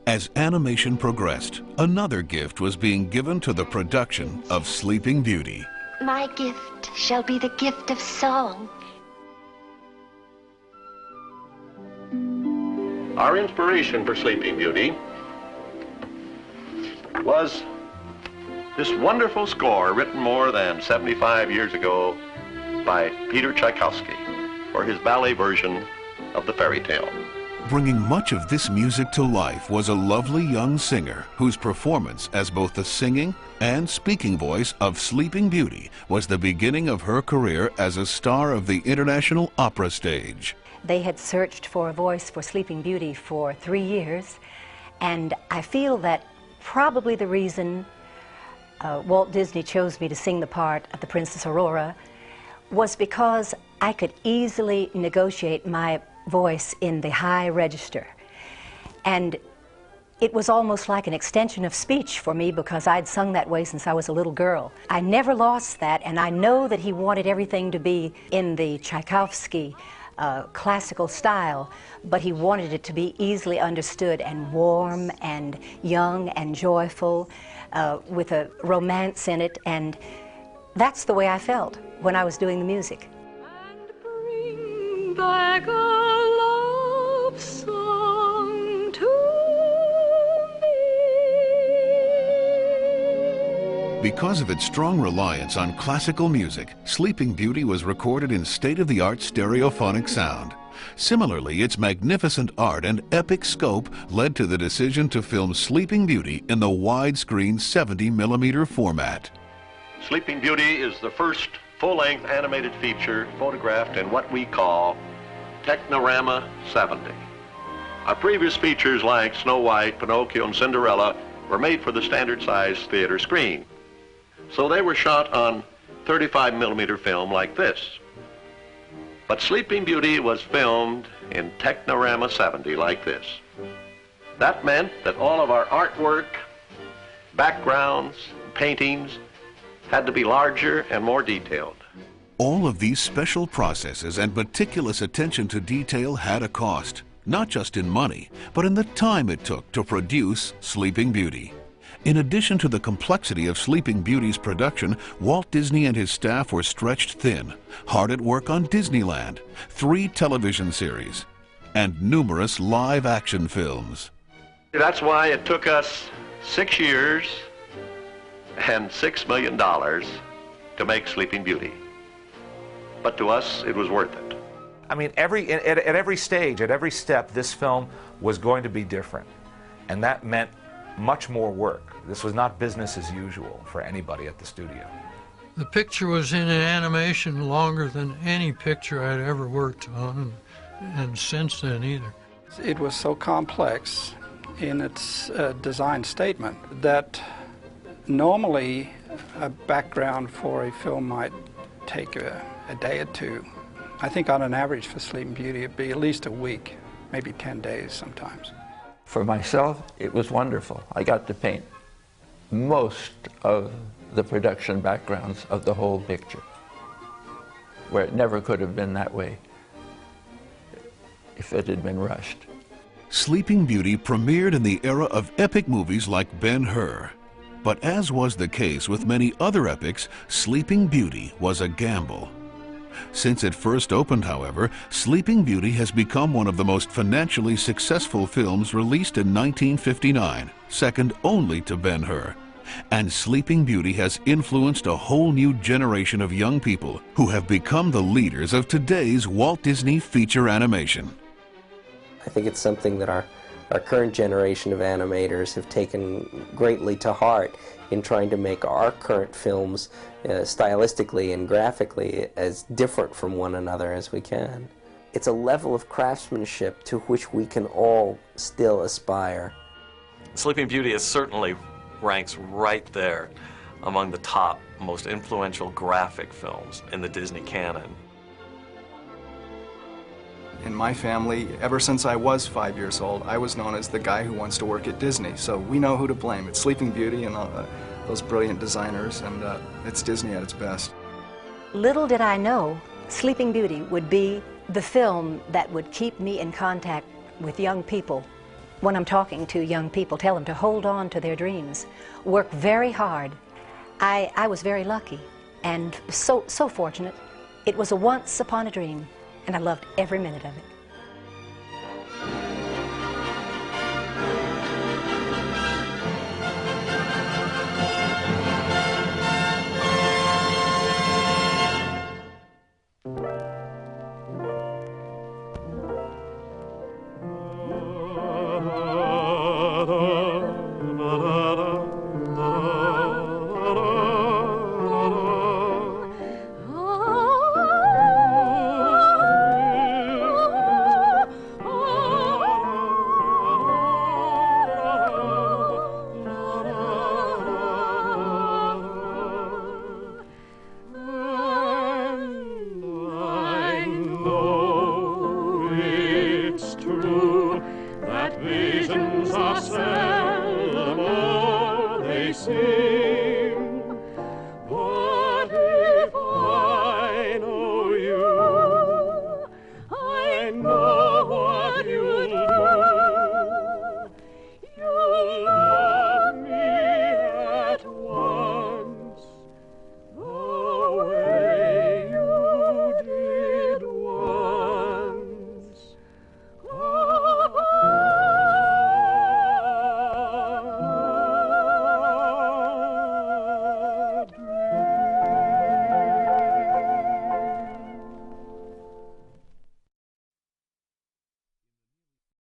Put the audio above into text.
As animation progressed, another gift was being given to the production of Sleeping Beauty. My gift shall be the gift of song. Our inspiration for Sleeping Beauty was this wonderful score written more than 75 years ago by Peter Tchaikovsky for his ballet version of the fairy tale. Bringing much of this music to life was a lovely young singer whose performance as both the singing and speaking voice of Sleeping Beauty was the beginning of her career as a star of the international opera stage. They had searched for a voice for Sleeping Beauty for 3 years, and I feel that probably the reason Walt Disney chose me to sing the part of the Princess Aurora was because I could easily negotiate my voice in the high register. And it was almost like an extension of speech for me because I'd sung that way since I was a little girl. I never lost that, and I know that he wanted everything to be in the Tchaikovsky classical style, but he wanted it to be easily understood and warm and young and joyful with a romance in it, and that's the way I felt when I was doing the music. And bring back a love song to me. Because of its strong reliance on classical music, Sleeping Beauty was recorded in state-of-the-art stereophonic sound. Similarly, its magnificent art and epic scope led to the decision to film Sleeping Beauty in the widescreen 70mm format. Sleeping Beauty is the first full-length animated feature photographed in what we call Technorama 70. Our previous features like Snow White, Pinocchio, and Cinderella were made for the standard-size theater screen. So they were shot on 35mm film like this. But Sleeping Beauty was filmed in Technorama 70 like this. That meant that all of our artwork, backgrounds, paintings had to be larger and more detailed. All of these special processes and meticulous attention to detail had a cost, not just in money, but in the time it took to produce Sleeping Beauty. In addition to the complexity of Sleeping Beauty's production, Walt Disney and his staff were stretched thin, hard at work on Disneyland, 3 television series, and numerous live-action films. That's why it took us 6 years and $6 million to make Sleeping Beauty. But to us, it was worth it. I mean, at every stage, at every step, this film was going to be different. And that meant much more work. This was not business as usual for anybody at the studio. The picture was in animation longer than any picture I'd ever worked on, and since then either. It was so complex in its design statement that normally a background for a film might take a day or two. I think on an average for Sleeping Beauty it'd be at least a week, maybe 10 days sometimes. For myself, it was wonderful. I got to paint most of the production backgrounds of the whole picture, where it never could have been that way if it had been rushed. Sleeping Beauty premiered in the era of epic movies like Ben-Hur. But as was the case with many other epics, Sleeping Beauty was a gamble. Since it first opened, however, Sleeping Beauty has become one of the most financially successful films released in 1959, second only to Ben-Hur. And Sleeping Beauty has influenced a whole new generation of young people who have become the leaders of today's Walt Disney feature animation. I think it's something that our current generation of animators have taken greatly to heart in trying to make our current films stylistically and graphically as different from one another as we can. It's a level of craftsmanship to which we can all still aspire. Sleeping Beauty is certainly ranks right there among the top most influential graphic films in the Disney canon. In my family, ever since I was 5 years old, I was known as the guy who wants to work at Disney. So we know who to blame. It's Sleeping Beauty and those brilliant designers, and it's Disney at its best. Little did I know Sleeping Beauty would be the film that would keep me in contact with young people when I'm talking to young people, tell them to hold on to their dreams, work very hard. I was very lucky and so fortunate. It was a once upon a dream, and I loved every minute of it. Visions are seldom all they seem.